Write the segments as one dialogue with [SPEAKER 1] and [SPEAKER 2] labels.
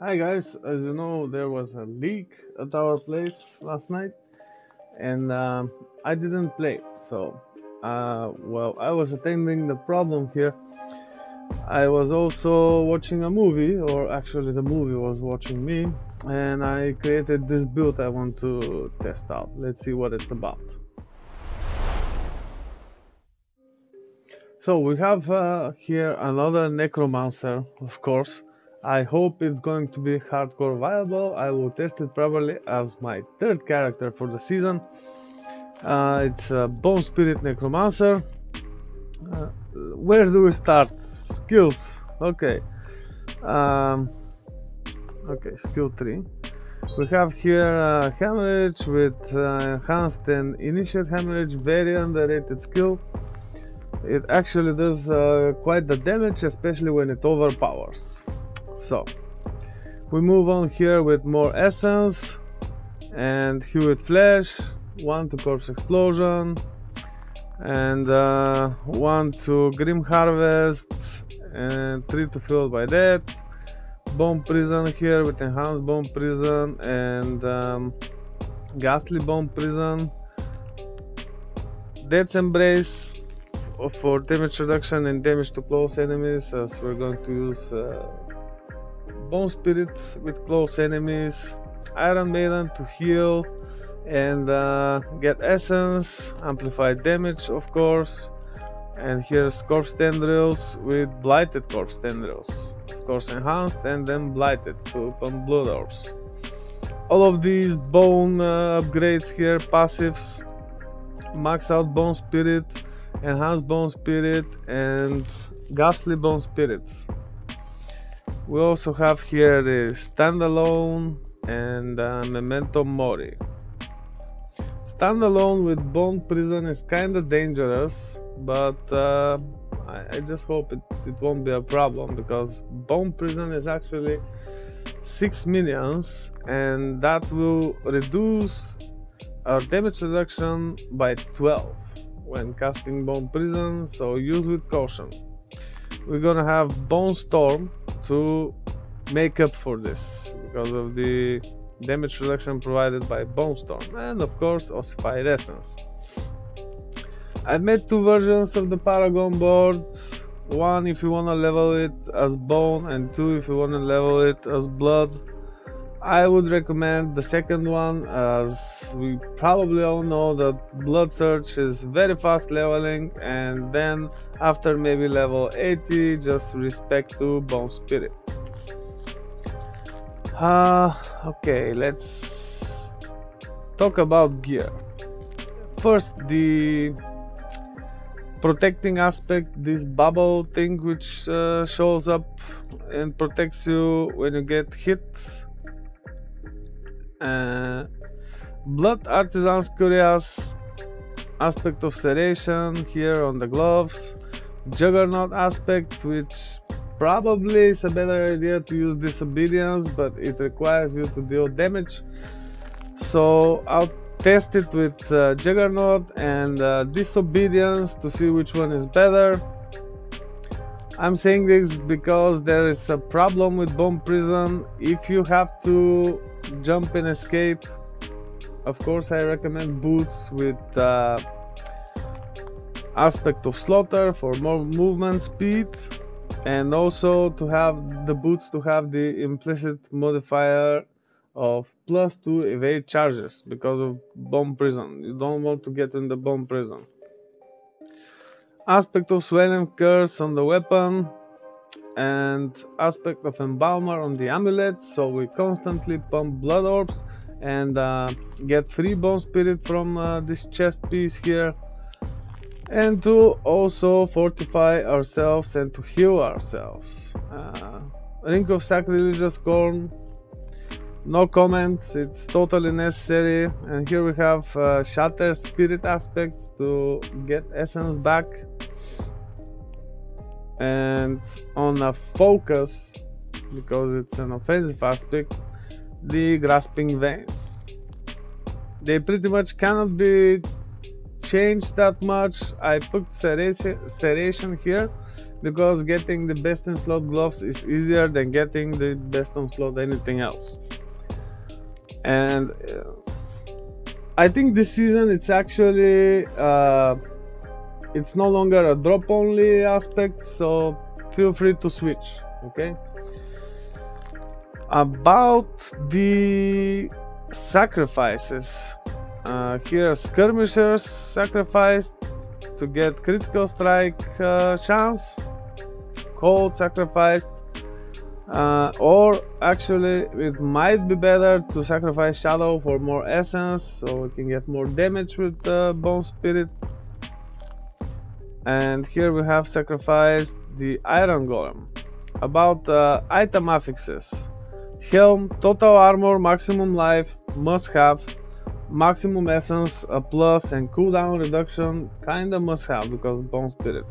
[SPEAKER 1] Hi guys, as you know, there was a leak at our place last night, and I didn't play. So, while I was attending the problem here, I was also watching a movie, or actually, the movie was watching me, and I created this build I want to test out. Let's see what it's about. So we have here another Necromancer, of course. I hope it's going to be hardcore viable. I will test it probably as my third character for the season. It's a Bone Spirit Necromancer. Uh, where do we start? Skills. Okay. Um, okay, skill 3. We have here Hemorrhage with enhanced and initiate hemorrhage, very underrated skill. It actually does quite the damage, especially when it overpowers. So, we move on here with more essence and Hue with Flesh, 1 to Corpse Explosion, and 1 to Grim Harvest, and 3 to Fueled by Death. Bone Prison here with Enhanced Bone Prison and Ghastly Bone Prison. Death's Embrace for damage reduction and damage to close enemies, as we're going to use Bone Spirit with close enemies. Iron Maiden to heal and get essence, amplified damage of course, and here's Corpse Tendrils with Blighted Corpse Tendrils, of course enhanced and then Blighted to pump Blood Orbs. All of these bone upgrades here, passives, max out Bone Spirit, Enhanced Bone Spirit and Ghastly Bone Spirit. We also have here the Standalone and Memento Mori. Standalone with Bone Prison is kinda dangerous, but I just hope it won't be a problem, because Bone Prison is actually 6 minions and that will reduce our damage reduction by 12 when casting Bone Prison, so use with caution. We're gonna have Bone Storm to make up for this because of the damage reduction provided by Bone Storm, and of course Ossified Essence. I've made 2 versions of the Paragon board, 1 if you wanna level it as Bone and 2 if you wanna level it as Blood. I would recommend the second one, as we probably all know that Blood Search is very fast leveling, and then after maybe level 80 just respect to Bone Spirit. Okay, let's talk about gear. First, the protecting aspect, this bubble thing which shows up and protects you when you get hit. Blood Artisan's Curious, aspect of serration here on the gloves. Juggernaut aspect, which probably is a better idea to use Disobedience, but it requires you to deal damage. So I'll test it with Juggernaut and Disobedience to see which one is better. I'm saying this because there is a problem with Bone Prison. If you have to jump and escape, of course I recommend boots with aspect of Slaughter for more movement speed, and also to have the boots to have the implicit modifier of +2 evade charges because of Bone Prison. You don't want to get in the Bone Prison. Aspect of Swell and Curse on the weapon, and aspect of Embalmer on the amulet, so we constantly pump Blood Orbs and get free Bone Spirit from this chest piece here, and to also fortify ourselves and to heal ourselves. Ring of Sacrilegious Scorn, no comment, it's totally necessary. And here we have Shatter Spirit aspects to get essence back, and on a focus, because it's an offensive aspect, the Grasping Veins. They pretty much cannot be changed that much. I put Serration here because getting the best in slot gloves is easier than getting the best on slot anything else. And I think this season it's actually it's no longer a drop only aspect, so feel free to switch. Okay, about the sacrifices, here skirmishers sacrificed to get critical strike chance, cold sacrificed, or actually it might be better to sacrifice shadow for more essence so we can get more damage with bone spirit. And here we have sacrificed the iron golem. About item affixes, helm, total armor, maximum life, must have, maximum essence a plus, and cooldown reduction kinda must have because bone spirit.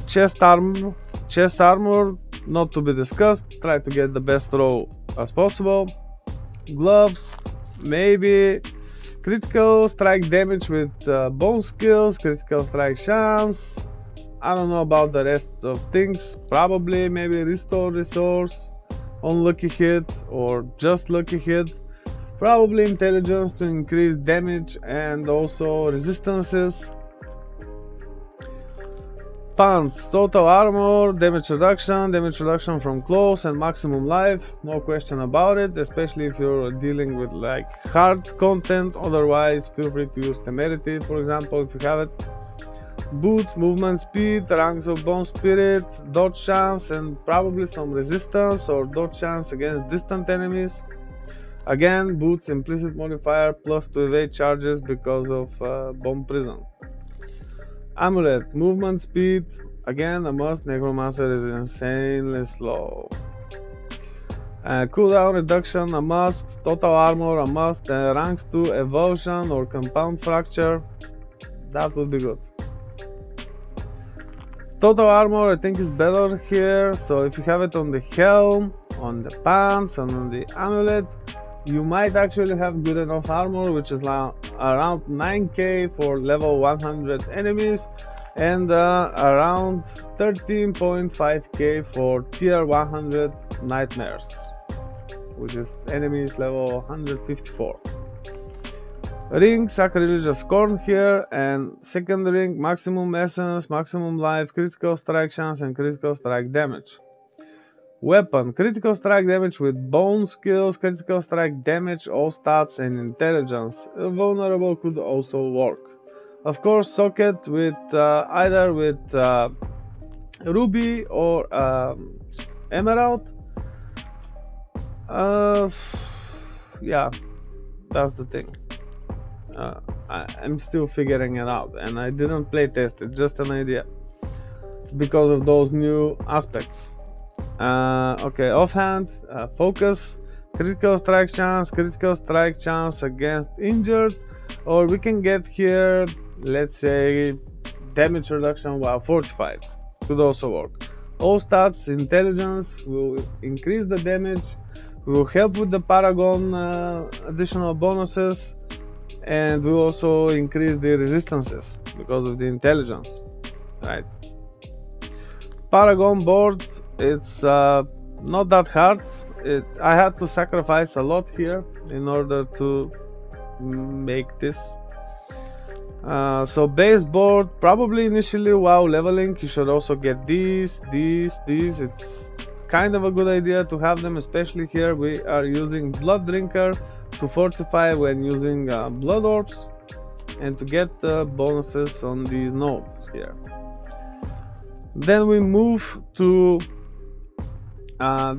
[SPEAKER 1] Chest armor not to be discussed, try to get the best row as possible. Gloves, maybe critical strike damage with bone skills, critical strike chance. I don't know about the rest of things, probably maybe restore resource on lucky hit or just lucky hit. Probably intelligence to increase damage and also resistances. Pants, total armor, damage reduction from close, and maximum life, no question about it, especially if you're dealing with like hard content. Otherwise feel free to use temerity, for example, if you have it. Boots, movement speed, ranks of bone spirit, dodge chance, and probably some resistance or dodge chance against distant enemies. Again, boots implicit modifier plus to evade charges because of bomb prison. Amulet, movement speed, again a must, Necromancer is insanely slow. Cooldown reduction a must, total armor a must, ranks to evasion or compound fracture, that would be good. Total armor I think is better here, so if you have it on the helm, on the pants, and on the amulet, you might actually have good enough armor, which is around 9k for level 100 enemies and around 13.5k for tier 100 nightmares, which is enemies level 154. Ring, sacrilegious scorn here, and second ring, maximum essence, maximum life, critical strike chance, and critical strike damage. Weapon, critical strike damage with bone skills, critical strike damage, all stats, and intelligence. Vulnerable could also work. Of course, socket with either with ruby or emerald. Yeah, that's the thing. I'm still figuring it out, and I didn't play test it, just an idea because of those new aspects. Okay, offhand, focus, critical strike chance against injured, or we can get here, let's say, damage reduction while fortified, could also work. All stats, intelligence will increase the damage, will help with the paragon additional bonuses, and will also increase the resistances because of the intelligence, right? Paragon board, it's not that hard. I had to sacrifice a lot here in order to make this. So base board, probably initially while leveling you should also get these. It's kind of a good idea to have them, especially here we are using blood drinker to fortify when using blood orbs and to get the bonuses on these nodes here. Then we move to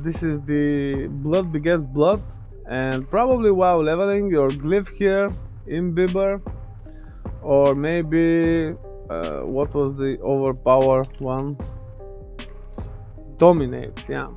[SPEAKER 1] this is the blood begets blood, and probably while leveling your glyph here, imbiber, or maybe what was the overpower one? Dominate, yeah.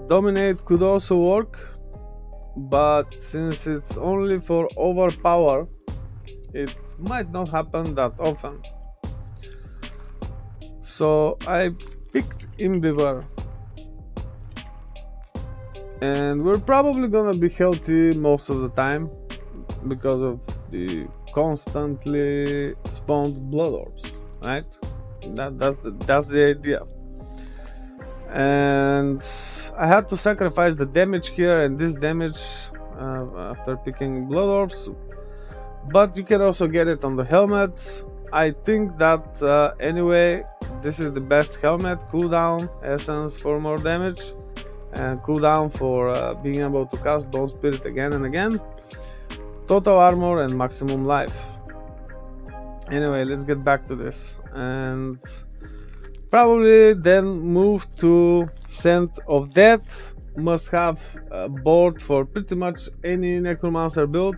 [SPEAKER 1] Dominate could also work, but since it's only for overpower, it might not happen that often. So I picked imbiber, and we're probably gonna be healthy most of the time because of the constantly spawned blood orbs, right? That's the idea. And I had to sacrifice the damage here and this damage after picking blood orbs, but you can also get it on the helmet. I think that anyway, this is the best helmet. Cooldown, essence for more damage, and cooldown for being able to cast Bone Spirit again and again. Total armor and maximum life. Anyway, let's get back to this, and probably then move to Scent of Death. Must have a board for pretty much any Necromancer build.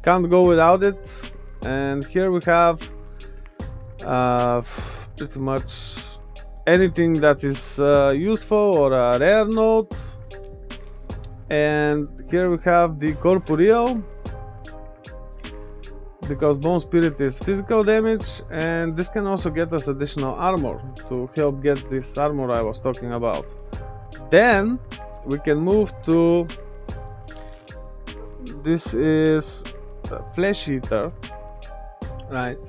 [SPEAKER 1] Can't go without it. And here we have pretty much anything that is useful or a rare note. And here we have the Corporeal, because Bone Spirit is physical damage, and this can also get us additional armor to help get this armor I was talking about. Then we can move to, this is Flesh Eater, right?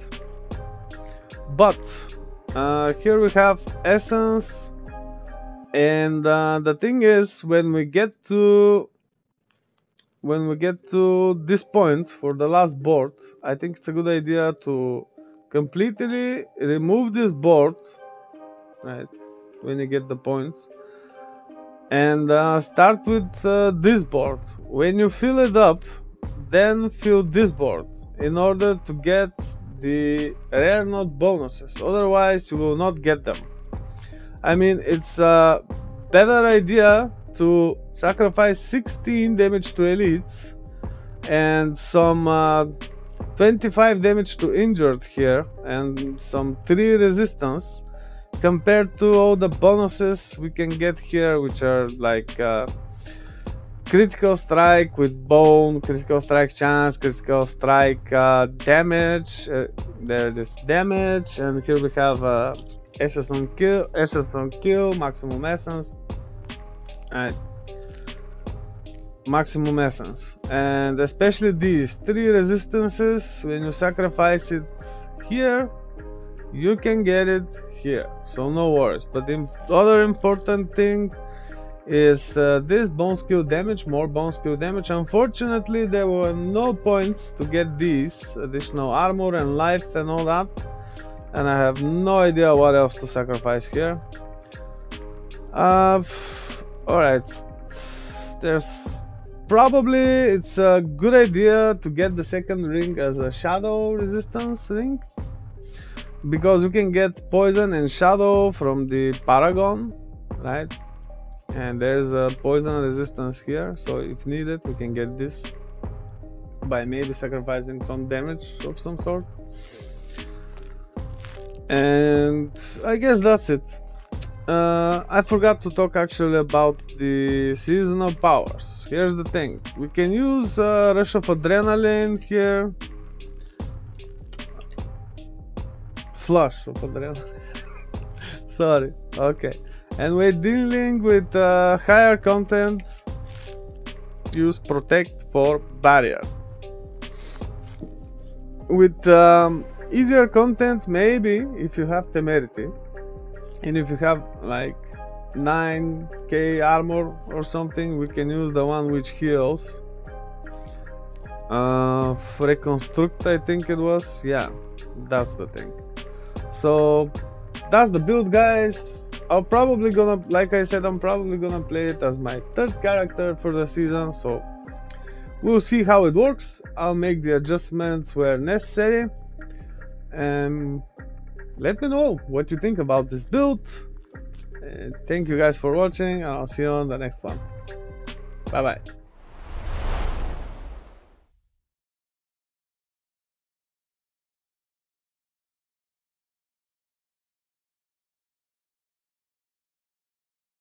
[SPEAKER 1] But here we have essence, and the thing is, when we get to this point for the last board, I think it's a good idea to completely remove this board, right, when you get the points, and start with this board. When you fill it up, then fill this board in order to get the rare note bonuses, otherwise you will not get them. I mean, it's a better idea to sacrifice 16 damage to elites and some 25 damage to injured here and some 3 resistance, compared to all the bonuses we can get here, which are like critical strike with bone, critical strike chance, critical strike damage. There it is, damage, and here we have essence on kill, maximum essence, and maximum essence, and especially these 3 resistances. When you sacrifice it here, you can get it here, so no worries. But the other important thing is this bone skill damage, more bone skill damage. Unfortunately, there were no points to get these additional armor and life and all that, and I have no idea what else to sacrifice here. Alright, it's a good idea to get the second ring as a shadow resistance ring, because you can get poison and shadow from the Paragon, right? And there's a poison resistance here, so if needed we can get this by maybe sacrificing some damage of some sort. And I guess that's it. I forgot to talk actually about the seasonal powers. Here's the thing, we can use Rush of Adrenaline here, Flush of Adrenaline sorry, okay. And we're dealing with higher content, use Protect for Barrier. With easier content, maybe if you have Temerity, and if you have like 9k armor or something, we can use the one which heals. Reconstruct, I think it was, yeah, that's the thing. So that's the build, guys. I'm probably gonna, like I said, I'm probably gonna play it as my 3rd character for the season, so we'll see how it works. I'll make the adjustments where necessary, and let me know what you think about this build. Thank you guys for watching, and I'll see you on the next one. Bye bye.